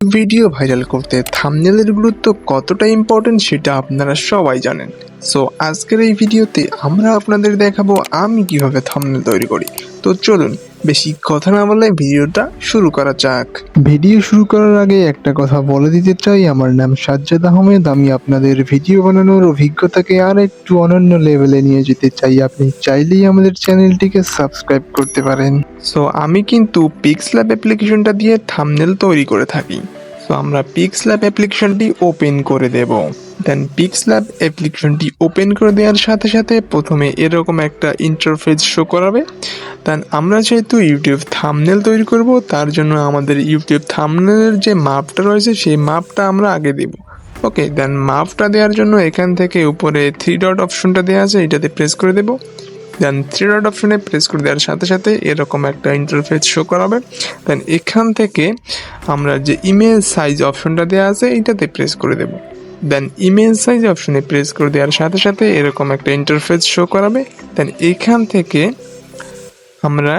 Video viral করতে থাম্বনেলের গুরুত্ব কতটা ইম্পর্টেন্ট সেটা আপনারা সবাই জানেন। সো আজকের এই ভিডিওতে আমরা আপনাদের দেখাবো আমি কিভাবে থাম্বনেল তৈরি করি। তো চলুন বেশি কথা না বলে ভিডিওটা শুরু করা যাক। ভিডিও শুরু করার আগে একটা কথা বলে দিতে চাই, আমার নাম সাজ্জাদ আহমেদ। আমি আপনাদের ভিডিও বানানোর অভিজ্ঞতাকে আর একটু অনন্য লেভেলে নিয়ে যেতে চাই। আপনি চাইলেই আমাদের চ্যানেলটিকে সাবস্ক্রাইব করতে পারেন। সো আমি কিন্তু পিক্সল্যাব অ্যাপ্লিকেশনটা দিয়ে থাম্বনেল তৈরি করে থাকি। সো আমরা পিক্সল্যাব অ্যাপ্লিকেশনটি ওপেন করে দেব। দেন পিক্সল্যাব অ্যাপ্লিকেশনটি ওপেন করে দেওয়ার সাথে সাথে প্রথমে এরকম একটা ইন্টারফেস শো করাবে। দেন আমরা যেহেতু ইউটিউব থাম্বনেল তৈরি করব, তার জন্য আমাদের ইউটিউব থাম্বনেলের যে মাপটা রয়েছে সেই মাপটা আমরা আগে দেব। ওকে, দেন মাপটা দেওয়ার জন্য এখান থেকে উপরে 3 ডট অপশনটা দেওয়া আছে, এটাতে প্রেস করে দেব। দেন 3 ডট অপশনে প্রেস করে দেওয়ার সাথে সাথে এরকম একটা ইন্টারফেস শো করাবে। দেন এখান থেকে আমরা যে ইমেজ সাইজ অপশনটা দেওয়া আছে এইটাতে প্রেস করে দেব। দেন ইমেজ সাইজ অপশনে প্রেস করে দেওয়ার সাথে সাথে এরকম একটা ইন্টারফেস শো করাবে। দেন এখান থেকে আমরা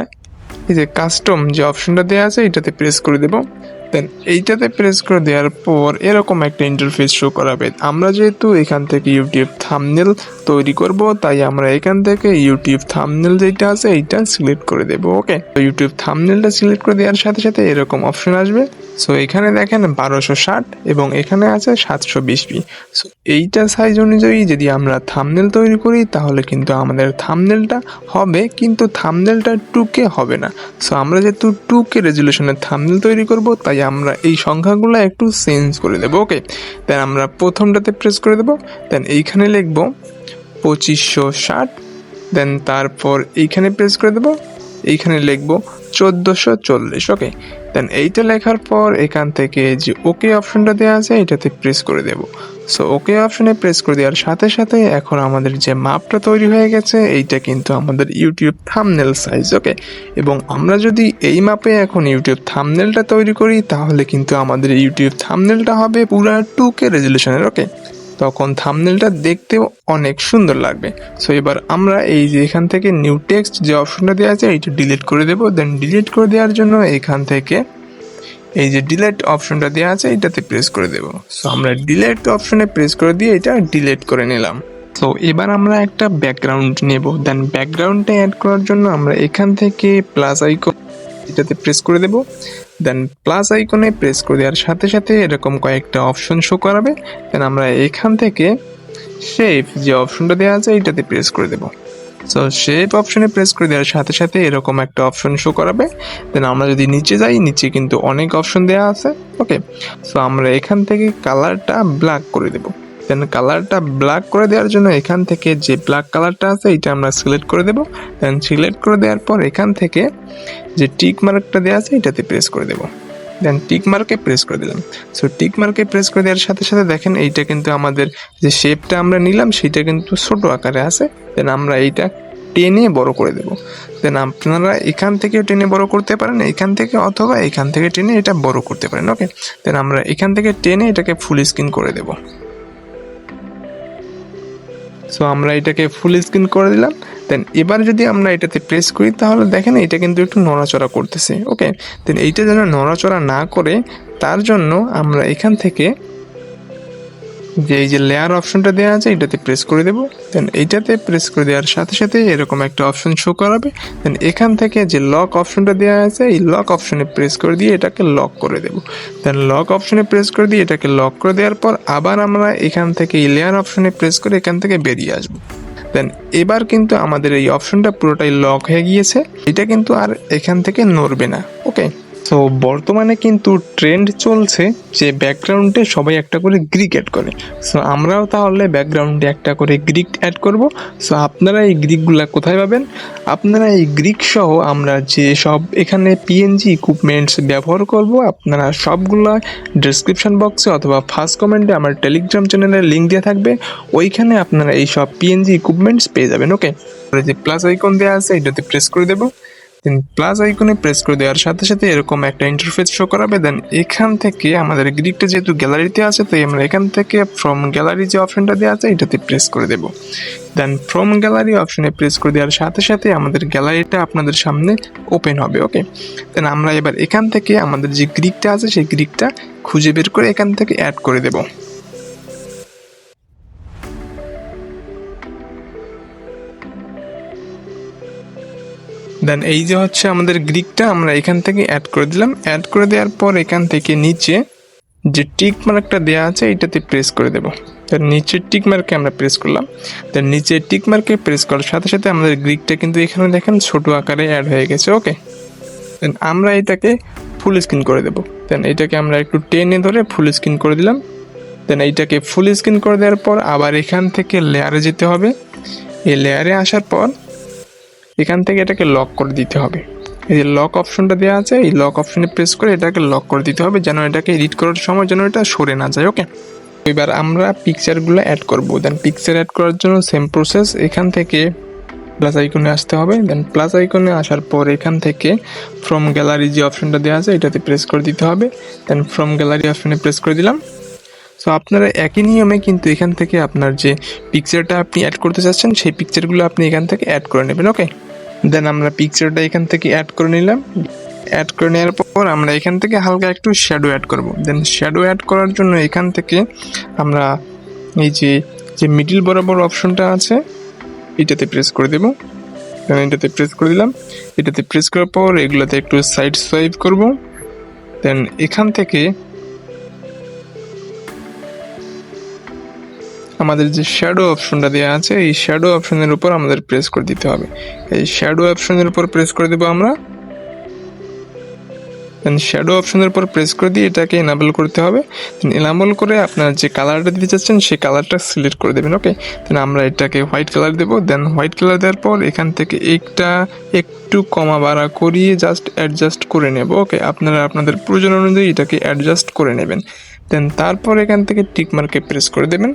এই যে কাস্টম যে অপশনটা দেওয়া আছে এটাতে প্রেস করে দেব। দেন এইটাতে প্রেস করে দেওয়ার পর এরকম একটা ইন্টারফেস শো করাবে। আমরা যেহেতু এখান থেকে ইউটিউব থাম্বনেল তৈরি করব, তাই আমরা এখান থেকে ইউটিউব থাম্বনেল যেটা আছে এইটা সিলেক্ট করে দেব। ওকে, তো ইউটিউব থাম্বনেলটা সিলেক্ট করে দেওয়ার সাথে সাথে এরকম অপশন আসবে। সো এখানে দেখেন 1260 এবং এখানে আছে 720p। সো এইটা সাইজ অনুযায়ী যদি আমরা থাম্বনেল তৈরি করি তাহলে কিন্তু আমাদের থাম্বনেলটা হবে, কিন্তু থাম্বনেলটা 2K হবে না। সো আমরা যেহেতু 2K রেজুলেশনের থাম্বনেল তৈরি করব, তাই আমরা এই সংখ্যাগুলো একটু চেঞ্জ করে দেবো। ওকে, দেন আমরা প্রথমটাতে প্রেস করে দেবো। দেন এইখানে লিখব 2560। দেন তারপর এইখানে প্রেস করে দেবো, এইখানে লিখব 1440। ওকে, দেন এইটা লেখার পর এখান থেকে যে ওকে অপশনটা দেওয়া আছে এটাতে প্রেস করে দেব। সো ওকে অপশনে প্রেস করে দেওয়ার সাথে সাথে এখন আমাদের যে মাপটা তৈরি হয়ে গেছে এইটা কিন্তু আমাদের ইউটিউব থাম্বনেল সাইজ। ওকে, এবং আমরা যদি এই মাপে এখন ইউটিউব থাম্বনেলটা তৈরি করি তাহলে কিন্তু আমাদের ইউটিউব থাম্বনেলটা হবে পুরা 2K রেজুলেশনের। ওকে, তখন থাম্বনেলটা দেখতেও অনেক সুন্দর লাগবে। সো এবার আমরা এই যে এখান থেকে নিউ টেক্সট যে অপশনটা দেওয়া আছে এইটা ডিলিট করে দেব। দেন ডিলিট করে দেওয়ার জন্য এখান থেকে এই যে ডিলিট অপশনটা দেওয়া আছে এটাতে প্রেস করে দেব। সো আমরা ডিলিট অপশনে প্রেস করে দিয়ে এটা ডিলিট করে নিলাম। তো এবার আমরা একটা ব্যাকগ্রাউন্ড নেব। দেন ব্যাকগ্রাউন্ডটা অ্যাড করার জন্য আমরা এখান থেকে প্লাস আইকন এটাতে প্রেস করে দেব। দেন প্লাস আইকনে প্রেস করে দেওয়ার সাথে সাথে এরকম কয়েকটা অপশন শো করাবে। দেন আমরা এখান থেকে শেপ যে অপশনটা দেওয়া আছে এটাতে প্রেস করে দেব। সো শেপ অপশনে প্রেস করে দেওয়ার সাথে সাথে এরকম একটা অপশন শো করাবে। দেন আমরা যদি নিচে যাই, নিচে কিন্তু অনেক অপশন দেওয়া আছে। ওকে, সো আমরা এখান থেকে কালারটা ব্ল্যাক করে দেব। দেন কালারটা ব্ল্যাক করে দেওয়ার জন্য এখান থেকে যে ব্ল্যাক কালারটা আছে এটা আমরা সিলেক্ট করে দেব। দেন সিলেক্ট করে দেওয়ার পর এখান থেকে যে টিক মার্কটা দেওয়া আছে এটাতে প্রেস করে দেব। দেন টিক মার্কে প্রেস করে দিলাম। সো টিক মার্কে প্রেস করে দেওয়ার সাথে সাথে দেখেন এইটা কিন্তু আমাদের যে শেপটা আমরা নিলাম সেটা কিন্তু ছোট আকারে আছে। দেন আমরা এইটা টেনে বড় করে দেব। দেন আপনারা এখান থেকে টেনে বড় করতে পারেন, এখান থেকে অথবা এখান থেকে টেনে এটা বড় করতে পারেন। ওকে, দেন আমরা এখান থেকে টেনে এটাকে ফুল স্ক্রিন করে দেব। সো আমরা এটাকে ফুল স্ক্রিন করে দিলাম। দেন এবার যদি আমরা এটাতে প্রেস করি তাহলে দেখেন এটা কিন্তু একটু নড়াচড়া করতেছে। ওকে, দেন এইটা যেন নড়াচড়া না করে তার জন্য আমরা এখান থেকে যে এই যে লেয়ার অপশনটা দেওয়া আছে এটাতে প্রেস করে দেব। দেন এইটাতে প্রেস করে দেওয়ার সাথে সাথে এরকম একটা অপশন শো করাবে। দেন এখান থেকে যে লক অপশনটা দেওয়া আছে এই লক অপশনে প্রেস করে দিয়ে এটাকে লক করে দেব। দেন লক অপশনে প্রেস করে দিয়ে এটাকে লক করে দেওয়ার পর আবার আমরা এখান থেকে এই লেয়ার অপশনে প্রেস করে এখান থেকে বেরিয়ে আসবো। দেন এবার কিন্তু আমাদের এই অপশনটা পুরোটাই লক হয়ে গিয়েছে, এটা কিন্তু আর এখান থেকে নড়বে না। ওকে, তো বর্তমানে কিন্তু ট্রেন্ড চলছে যে ব্যাকগ্রাউন্ডে সবাই একটা করে গ্রিক অ্যাড করে। সো আমরাও তাহলে ব্যাকগ্রাউন্ডে একটা করে গ্রিক অ্যাড করব। সো আপনারা এই গ্রিকগুলা কোথায় পাবেন? আপনারা এই গ্রিক সহ আমরা যে সব এখানে পিএনজি ইকুইপমেন্টস ব্যবহার করব আপনারা সবগুলা ডেসক্রিপশন বক্সে অথবা ফার্স্ট কমেন্টে আমার টেলিগ্রাম চ্যানেলের লিঙ্ক দেওয়া থাকবে, ওইখানে আপনারা এই সব পিএনজি ইকুইপমেন্টস পেয়ে যাবেন। ওকে, যে প্লাস আইকন দেওয়া আছে এটাতে প্রেস করে দেব। দেন প্লাস আইকনে প্রেস করে দেওয়ার সাথে সাথে এরকম একটা ইন্টারফেস শো করাবে। দেন এখান থেকে আমাদের গ্রিকটা যেহেতু গ্যালারিতে আছে, তাই আমরা এখান থেকে ফ্রম গ্যালারি যে অপশনটা দেওয়া আছে এটাতে প্রেস করে দেব। দেন ফ্রম গ্যালারি অপশনে প্রেস করে দেওয়ার সাথে সাথে আমাদের গ্যালারিটা আপনাদের সামনে ওপেন হবে। ওকে, দেন আমরা এবার এখান থেকে আমাদের যে গ্রিকটা আছে সেই গ্রিকটা খুঁজে বের করে এখান থেকে অ্যাড করে দেব। দেন এই যে হচ্ছে আমাদের গ্রিকটা আমরা এখান থেকে অ্যাড করে দিলাম। অ্যাড করে দেওয়ার পর এখান থেকে নিচে যে টিক মার্কটা দেওয়া আছে এটাতে প্রেস করে দেব। দেন নিচের টিক মার্কে আমরা প্রেস করলাম। দেন নিচের টিক মার্কে প্রেস করার সাথে সাথে আমাদের গ্রিকটা কিন্তু এখানে দেখেন ছোট আকারে অ্যাড হয়ে গেছে। ওকে, দেন আমরা এটাকে ফুল স্ক্রিন করে দেব। দেন এটাকে আমরা একটু টেনে ধরে ফুল স্ক্রিন করে দিলাম। দেন এইটাকে ফুল স্ক্রিন করে দেওয়ার পর আবার এখান থেকে লেয়ারে যেতে হবে। এই লেয়ারে আসার পর এখান থেকে এটাকে লক করে দিতে হবে। এই যে লক অপশনটা দেওয়া আছে, এই লক অপশনে প্রেস করে এটাকে লক করে দিতে হবে, যেন এটাকে এডিট করার সময় যেন এটা সরে না যায়। ওকে, এবার আমরা পিকচারগুলো অ্যাড করব। দেন পিকচার অ্যাড করার জন্য সেম প্রসেস, এখান থেকে প্লাস আইকনে আসতে হবে। দেন প্লাস আইকনে আসার পর এখান থেকে ফ্রম গ্যালারি যে অপশনটা দেওয়া আছে এটাতে প্রেস করে দিতে হবে। দেন ফ্রম গ্যালারি অপশনে প্রেস করে দিলাম। সো আপনারা একই নিয়মে কিন্তু এখান থেকে আপনার যে পিকচারটা আপনি অ্যাড করতে চাচ্ছেন সেই পিকচারগুলো আপনি এখান থেকে অ্যাড করে নেবেন। ওকে, দেন আমরা পিকচারটা এখান থেকে অ্যাড করে নিলাম। অ্যাড করে নেওয়ার পর আমরা এখান থেকে হালকা একটু শ্যাডো অ্যাড করব। দেন শ্যাডো অ্যাড করার জন্য এখান থেকে আমরা এই যে মিডিল বরাবর অপশনটা আছে এটাতে প্রেস করে দেব। দেন এটাতে প্রেস করে দিলাম। এটাতে প্রেস করার পর এগুলোতে একটু সাইড সোয়াইপ করব। দেন এখান থেকে আমাদের যে শ্যাডো অপশনটা দেওয়া আছে এই শ্যাডো অপশনের উপর আমাদের প্রেস করে দিতে হবে। এই শ্যাডো অপশনের উপর প্রেস করে দেবো আমরা। দেন শ্যাডো অপশনের উপর প্রেস করে দিয়ে এটাকে এনাবেল করতে হবে। দেন এনাবেল করে আপনার যে কালারটা দিতে চাচ্ছেন সেই কালারটা সিলেক্ট করে দেবেন। ওকে, দেন আমরা এটাকে হোয়াইট কালার দেবো। দেন হোয়াইট কালার দেওয়ার পর এখান থেকে একটা একটু কমা বাড়া করিয়ে জাস্ট অ্যাডজাস্ট করে নেব। ওকে, আপনারা আপনাদের প্রয়োজন অনুযায়ী এটাকে অ্যাডজাস্ট করে নেবেন। দেন তারপর এখান থেকে টিক মার্কে প্রেস করে দেবেন।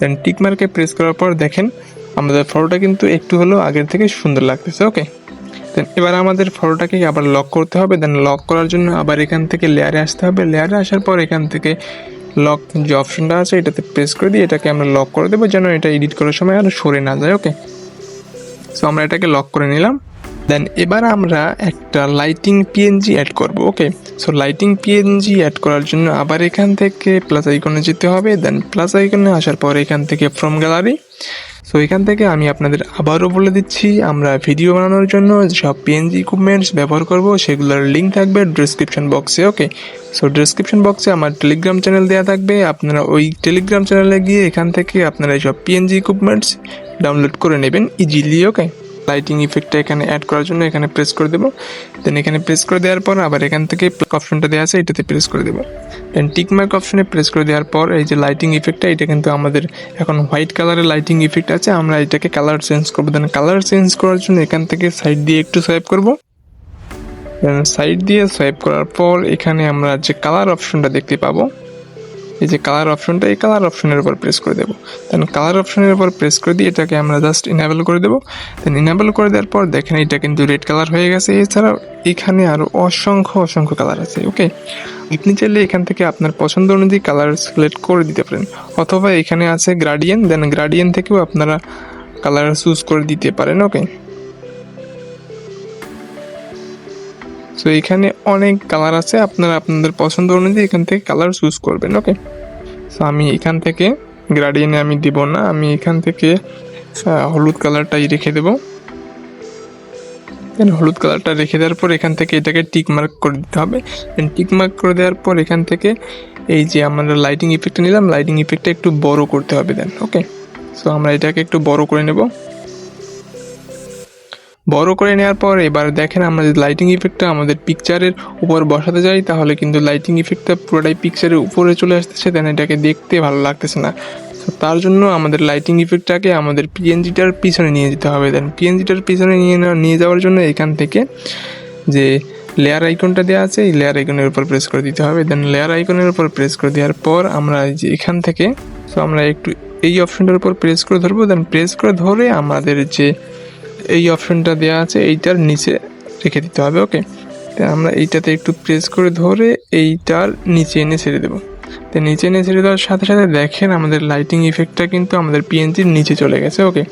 দেন টিক মার্কে প্রেস করার পর দেখেন আমাদের ফটোটা কিন্তু একটু হলেও আগের থেকে সুন্দর লাগতেছে। ওকে, দেন এবার আমাদের ফটোটাকে আবার লক করতে হবে। দেন লক করার জন্য আবার এখান থেকে লেয়ারে আসতে হবে। লেয়ারে আসার পর এখান থেকে লক যে অপশনটা আছে এটাতে প্রেস করে দিয়ে এটাকে আমরা লক করে দেবো, যেন এটা এডিট করার সময় আর সরে না যায়। ওকে, সো আমরা এটাকে লক করে নিলাম। দেন এবার আমরা একটা লাইটিং পিএনজি অ্যাড করব। ওকে, সো লাইটিং পিএনজি অ্যাড করার জন্য আবার এখান থেকে প্লাস আইকনে যেতে হবে। দেন প্লাস আইকনে আসার পর এখান থেকে ফ্রম গ্যালারি। সো এখান থেকে আমি আপনাদের আবারও বলে দিচ্ছি, আমরা ভিডিও বানানোর জন্য যেসব পিএনজি ইকুইপমেন্টস ব্যবহার করব সেগুলোর লিঙ্ক থাকবে ডেসক্রিপশন বক্সে। ওকে, সো ডেসক্রিপশন বক্সে আমার টেলিগ্রাম চ্যানেল দেওয়া থাকবে, আপনারা ওই টেলিগ্রাম চ্যানেলে গিয়ে এখান থেকে আপনারা এইসব পিএনজি ইকুইপমেন্টস ডাউনলোড করে নেবেন ইজিলি। ওকে, লাইটিং ইফেক্টটা এখানে অ্যাড করার জন্য এখানে প্রেস করে দেবো। দেন এখানে প্রেস করে দেওয়ার পর আবার এখান থেকে অপশনটা দেওয়া আছে এটাতে প্রেস করে দেবো। দেন টিকমার্ক অপশনে প্রেস করে দেওয়ার পর এই যে লাইটিং ইফেক্টটা এটা কিন্তু আমাদের এখন হোয়াইট কালারের লাইটিং ইফেক্ট আছে, আমরা এটাকে কালার চেঞ্জ করবো। দেন কালার চেঞ্জ করার জন্য এখান থেকে সাইড দিয়ে একটু সোয়াইপ করবো। দেন সাইড দিয়ে সোয়াইপ করার পর এখানে আমরা যে কালার অপশনটা দেখতে পাবো, এই যে কালার অপশনটা, এই কালার অপশনের উপর প্রেস করে দেবো। দেন কালার অপশনের উপর প্রেস করে দিয়ে এটাকে আমরা জাস্ট ইনেবল করে দেবো। দেন ইনেবল করে দেওয়ার পর দেখেন এটা কিন্তু রেড কালার হয়ে গেছে। এছাড়াও এখানে আরও অসংখ্য কালার আছে। ওকে, আপনি চাইলে এখান থেকে আপনার পছন্দ অনুযায়ী কালার সিলেক্ট করে দিতে পারেন, অথবা এখানে আছে গ্রাডিয়েন, দেন গ্রাডিয়েন থেকেও আপনারা কালার চুজ করে দিতে পারেন। ওকে, সো এখানে অনেক কালার আছে, আপনারা আপনাদের পছন্দ অনুযায়ী এখান থেকে কালার চুজ করবেন। ওকে, সো আমি এখান থেকে গ্রাডিয়েনে আমি দিব না, আমি এখান থেকে হলুদ কালারটাই রেখে দেব। দেন হলুদ কালারটা রেখে দেওয়ার পর এখান থেকে এটাকে টিক মার্ক করে দিতে হবে। দেন টিক মার্ক করে দেওয়ার পর এখান থেকে এই যে আমরা লাইটিং ইফেক্টটা নিলাম, লাইটিং ইফেক্টটা একটু বড় করতে হবে। দেন ওকে, সো আমরা এটাকে একটু বড় করে নেব। বড় করে নেওয়ার পর এবার দেখেন আমরা যদি লাইটিং ইফেক্টটা আমাদের পিকচারের উপর বসাতে যাই তাহলে কিন্তু লাইটিং ইফেক্টটা পুরোটাই পিকচারের উপরে চলে আসতেছে, দেন এটাকে দেখতে ভালো লাগতেছে না। তো তার জন্য আমাদের লাইটিং ইফেক্টটাকে আমাদের পিএনজিটার পিছনে নিয়ে যেতে হবে। দেন পিএনজিটার পিছনে নিয়ে যাওয়ার জন্য এখান থেকে যে লেয়ার আইকনটা দেওয়া আছে এই লেয়ার আইকনের উপর প্রেস করে দিতে হবে। দেন লেয়ার আইকনের উপর প্রেস করে দেওয়ার পর আমরা যে এখান থেকে সো আমরা একটু এই অপশনটার উপর প্রেস করে ধরবো। দেন প্রেস করে ধরে আমাদের যে এই অপশনটা দেওয়া আছে এইটার নিচে রেখে দিতে হবে। ওকে, তো আমরা এইটাতে একটু প্রেস করে ধরে এইটার নিচে এনে ছেড়ে দেবো। তো নিচে এনে ছেড়ে দেওয়ার সাথে সাথে দেখেন আমাদের লাইটিং ইফেক্টটা কিন্তু আমাদের পিএনজির নিচে চলে গেছে। ওকে,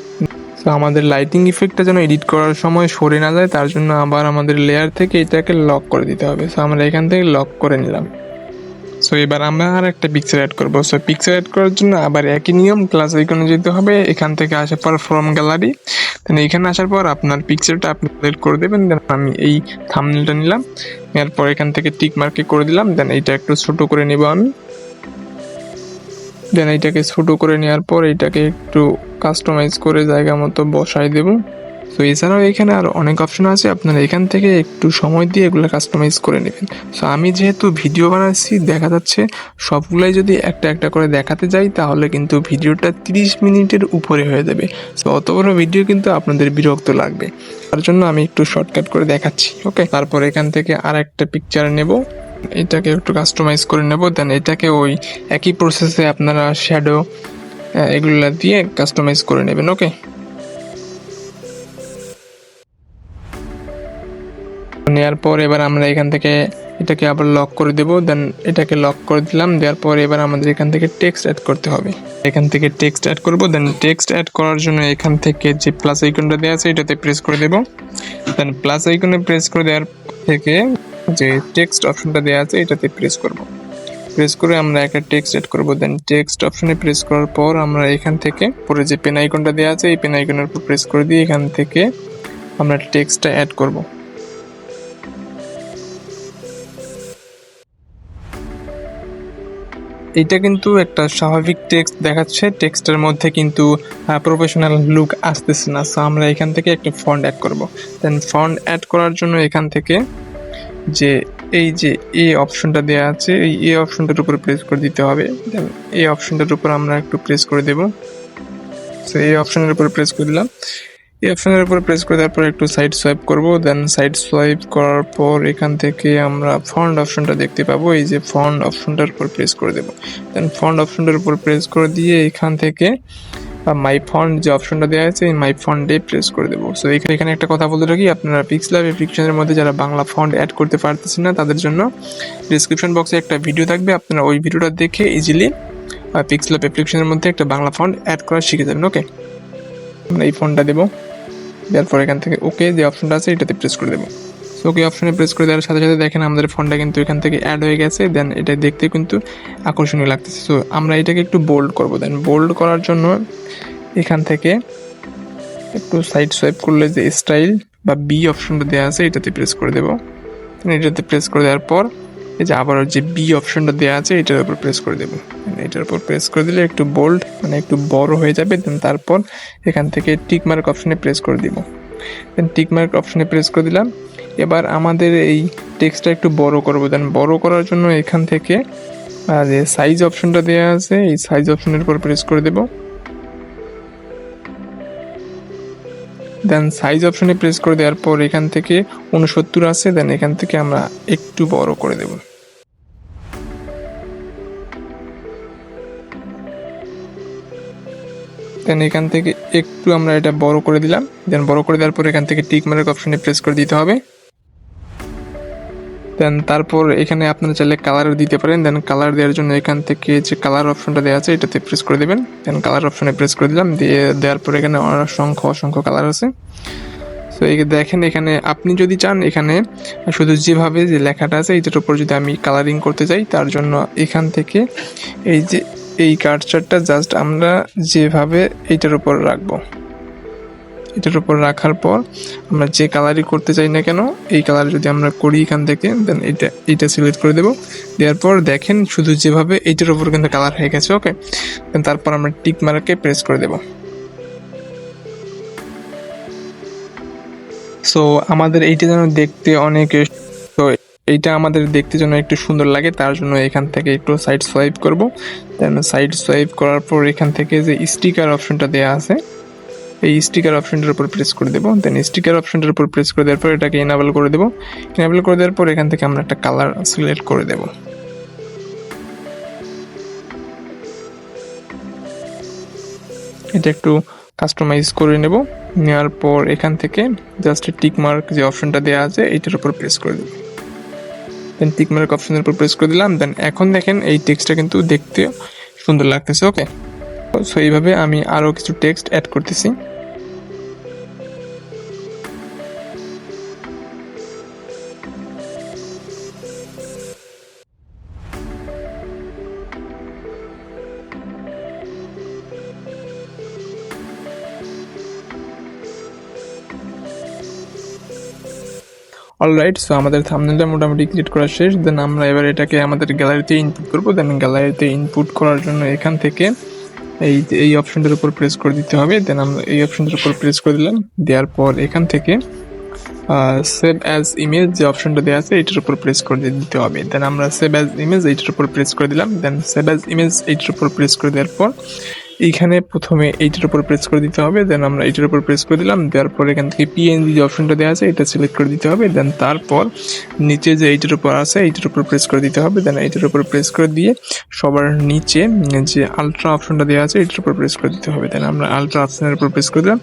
তো আমাদের লাইটিং ইফেক্টটা যেন এডিট করার সময় সরে না যায় তার জন্য আবার আমাদের লেয়ার থেকে এটাকে লক করে দিতে হবে। সো আমরা এখান থেকে লক করে নিলাম। সো এবার আমরা আর একটা পিকচার অ্যাড করবো। সো পিকচার অ্যাড করার জন্য আবার একই নিয়ম, ক্লাস আইকনে যেতে হবে। এখান থেকে আসার পর ফ্রম গ্যালারি, দেন এখানে আসার পর আপনার পিকচারটা আপনি সিলেক্ট করে দেবেন। দেন আমি এই থাম্বনেলটা নিলাম, এরপর এখান থেকে টিক মার্কে করে দিলাম। দেন এইটা একটু ছোট করে নেব আমি। দেন এইটাকে ছোট করে নেওয়ার পর এইটাকে একটু কাস্টমাইজ করে জায়গা মতো বসাই দেব। তো এছাড়াও এখানে আর অনেক অপশন আছে, আপনারা এখান থেকে একটু সময় দিয়ে এগুলো কাস্টমাইজ করে নেবেন। সো আমি যেহেতু ভিডিও বানাচ্ছি, দেখা যাচ্ছে সবগুলাই যদি একটা একটা করে দেখাতে যাই তাহলে কিন্তু ভিডিওটা 30 মিনিটের উপরে হয়ে যাবে। সো অত বড় ভিডিও কিন্তু আপনাদের বিরক্ত লাগবে, তার জন্য আমি একটু শর্টকাট করে দেখাচ্ছি। ওকে, তারপর এখান থেকে আর একটা পিকচার নেব, এটাকে একটু কাস্টমাইজ করে নেব। দেন এটাকে ওই একই প্রসেসে আপনারা শ্যাডো এগুলা দিয়ে কাস্টমাইজ করে নেবেন। ওকে, নেওয়ার পর এবার আমরা এখান থেকে এটাকে আবার লক করে দেব। দেন এটাকে লক করে দিলাম, দেওয়ার পর এবার আমাদের এখান থেকে টেক্সট অ্যাড করতে হবে। এখান থেকে টেক্সট অ্যাড করব। দেন টেক্সট অ্যাড করার জন্য এখান থেকে যে প্লাস আইকনটা দেওয়া আছে এটাতে প্রেস করে দেব। দেন প্লাস আইকনে প্রেস করে দেওয়ার থেকে যে টেক্সট অপশনটা দেওয়া আছে এটাতে প্রেস করব। প্রেস করে আমরা একটা টেক্সট অ্যাড করব। দেন টেক্সট অপশনে প্রেস করার পর আমরা এখান থেকে পরে যে পেন আইকনটা দেওয়া আছে এই পেন আইকনের উপর প্রেস করে দিয়ে এখান থেকে আমরা টেক্সটটা অ্যাড করব। এটা কিন্তু একটা স্বাভাবিক টেক্সট দেখাচ্ছে, টেক্সটের মধ্যে কিন্তু প্রফেশনাল লুক আসতেছে না। সো আমরা এখান থেকে একটা ফন্ট অ্যাড করব। দেন ফন্ট অ্যাড করার জন্য এখান থেকে যে এই যে এ অপশনটা দেওয়া আছে এই এ অপশনটার উপর প্রেস করে দিতে হবে। দেন এই অপশনটার উপর আমরা একটু প্রেস করে দেব। সো এই অপশনের উপর প্রেস করে দিলাম। এই অপশনের উপর প্রেস করে দেওয়ার পর একটু সাইড সোয়াইপ করব। দেন সাইড সোয়াইপ করার পর এখান থেকে আমরা ফন্ট অপশনটা দেখতে পাবো, এই যে ফন্ট অপশনটার উপর প্রেস করে দেব। দেন ফন্ট অপশনটার উপর প্রেস করে দিয়ে এখান থেকে মাই ফন্ট যে অপশনটা দেওয়া আছে এই মাই ফন্টে প্রেস করে দেবো। সো এখানে একটা কথা বলতে রাখি, আপনারা পিক্সেল অ্যাপ্লিকেশনের মধ্যে যারা বাংলা ফন্ট অ্যাড করতে পারতেছেন না তাদের জন্য ডিসক্রিপশন বক্সে একটা ভিডিও থাকবে, আপনারা ওই ভিডিওটা দেখে ইজিলি পিক্সেল অ্যাপ্লিকেশনের মধ্যে একটা বাংলা ফন্ট অ্যাড করা শিখে যাবেন। ওকে, আমরা এই ফন্টটা দেবো, দেওয়ার পর এখান থেকে ওকে যে অপশনটা আছে এটাতে প্রেস করে দেবো। সো ওকে অপশনে প্রেস করে দেওয়ার সাথে সাথে দেখেন আমাদের ফন্টটা কিন্তু এখান থেকে অ্যাড হয়ে গেছে। দেন এটা দেখতে কিন্তু আকর্ষণীয় লাগতেছে। সো আমরা এটাকে একটু বোল্ড করবো। দেন বোল্ড করার জন্য এখান থেকে একটু সাইড সোয়াইপ করলে যে স্টাইল বা বি অপশনটা দেওয়া আছে এটাতে প্রেস করে দেবো। এটাতে প্রেস করে দেওয়ার পর এই যে আবার যে বি অপশনটা দেওয়া আছে এটার উপর প্রেস করে দেবো। এটার উপর প্রেস করে দিলে একটু বোল্ড মানে একটু বড় হয়ে যাবে। দেন তারপর এখান থেকে টিক মার্ক অপশনে প্রেস করে দিব। দেন টিক মার্ক অপশনে প্রেস করে দিলাম। এবার আমাদের এই টেক্সটটা একটু বড় করবো। দেন বড় করার জন্য এখান থেকে যে সাইজ অপশনটা দেওয়া আছে এই সাইজ অপশনের উপর প্রেস করে দেবো। দেন সাইজ অপশনে প্রেস করে দেওয়ার পর এখান থেকে 69 আছে। দেন এখান থেকে আমরা একটু বড় করে দেব। দেন এখান থেকে একটু আমরা এটা বড় করে দিলাম। দেন বড় করে দেওয়ার পর এখান থেকে টিক মার্ক অপশনে প্রেস করে দিতে হবে। দেন তারপর এখানে আপনারা চাইলে কালার দিতে পারেন। দেন কালার দেওয়ার জন্য এখান থেকে যে কালার অপশনটা দেওয়া আছে এটাতে প্রেস করে দেবেন। দেন কালার অপশনে প্রেস করে দিলাম, দেওয়ার পর এখানে অসংখ্য কালার আছে। তো এই দেখেন এখানে আপনি যদি চান এখানে শুধু যেভাবে যে লেখাটা আছে এইটার উপর যদি আমি কালারিং করতে চাই তার জন্য এখান থেকে এই যে এই কার্সারটা জাস্ট আমরা যেভাবে এইটার উপর রাখবো, এটার উপর রাখার পর আমরা যে কালারই করতে চাই না কেন এই কালার যদি আমরা করি এখান থেকে দেন এইটা সিলেক্ট করে দেবো। দেওয়ার পর দেখেন শুধু যেভাবে এইটার উপর কিন্তু কালার হয়ে গেছে। ওকে, দেন তারপর আমরা টিক মার্কে প্রেস করে দেবো। সো আমাদের এইটা যেন দেখতে অনেক, তো এইটা আমাদের দেখতে যেন একটু সুন্দর লাগে তার জন্য এখান থেকে একটু সাইড সোয়াইপ করব। দেন সাইড সোয়াইপ করার পর এখান থেকে যে স্টিকার অপশনটা দেওয়া আছে এই স্টিকার অপশনটার উপর প্রেস করে দেবো। দেন স্টিকার অপশনটার উপর প্রেস করে দেওয়ার পর এটাকে এনাবেল করে দেবো। এনাবেল করে দেওয়ার পর এখান থেকে আমরা একটা কালার সিলেক্ট করে দেবো। এটা একটু কাস্টমাইজ করে নেব। নেওয়ার পর এখান থেকে জাস্ট টিক মার্ক যে অপশনটা দেওয়া আছে এইটার উপর প্রেস করে দেব। দেন টিক মার্ক অপশনের উপর প্রেস করে দিলাম। দেন এখন দেখেন এই টেক্সটটা কিন্তু দেখতে সুন্দর লাগতেছে। ওকে, সো এইভাবে আমি আরও কিছু টেক্সট অ্যাড করতেছি। অলরাইট, সো আমাদের থাম্বনেলটা মোটামুটি ক্রিয়েট করা শেষ। দেন আমরা এবার এটাকে আমাদের গ্যালারিতে ইনপুট করব। দেন গ্যালারিতে ইনপুট করার জন্য এখান থেকে এই অপশনটার উপর প্রেস করে দিতে হবে। দেন আমরা এই অপশনটার উপর প্রেস করে দিলাম। দেওয়ার পর এখান থেকে সেভ অ্যাজ ইমেজ যে অপশনটা দেওয়া আছে এইটার উপর প্রেস করে দিতে হবে। দেন আমরা সেভ অ্যাজ ইমেজ এইটার উপর প্রেস করে দিলাম। দেন সেভ অ্যাজ ইমেজ এইটার উপর প্রেস করে দেওয়ার পর এইখানে প্রথমে এইটার উপর প্রেস করে দিতে হবে। দেন আমরা এইটার উপর প্রেস করে দিলাম। দেওয়ার পর এখান থেকে পিএনজি যে অপশনটা দেওয়া আছে এটা সিলেক্ট করে দিতে হবে। দেন তারপর নিচে যে এইটার উপর আছে এইটার উপর প্রেস করে দিতে হবে। দেন এইটার উপর প্রেস করে দিয়ে সবার নিচে যে আলট্রা অপশনটা দেওয়া আছে এইটার উপর প্রেস করে দিতে হবে। দেন আমরা আলট্রা অপশনের উপর প্রেস করে দিলাম।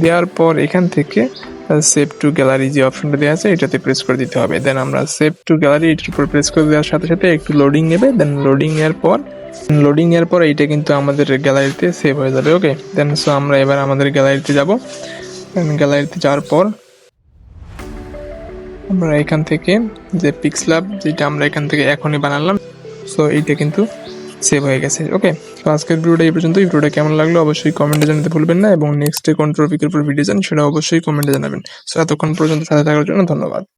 দেওয়ার পর এখান থেকে সেভ টু গ্যালারি যে অপশনটা দেওয়া আছে এটাতে প্রেস করে দিতে হবে। দেন আমরা সেভ টু গ্যালারি এটার উপর প্রেস করে দেওয়ার সাথে সাথে একটু লোডিং নেবে। দেন লোডিং নেওয়ার পর এইটা কিন্তু আমাদের গ্যালারিতে সেভ হয়ে যাবে। ওকে, দেন সো আমরা এবার আমাদের গ্যালারিতে যাব। গ্যালারিতে যাওয়ার পর আমরা এখান থেকে যে পিক্সেলab যেটা আমরা এখান থেকে এখনই বানালাম, সো এইটা কিন্তু সেভ হয়ে গেছে। ওকে, তো আজকের ভিডিওটা এই পর্যন্ত। ভিডিওটা কেমন লাগলো অবশ্যই কমেন্টে জানাতে ভুলবেন না, এবং নেক্সটে কোন টপিকের উপর ভিডিও চান সেটা অবশ্যই কমেন্টে জানাবেন। সো এতক্ষণ পর্যন্ত সাথে থাকার জন্য ধন্যবাদ।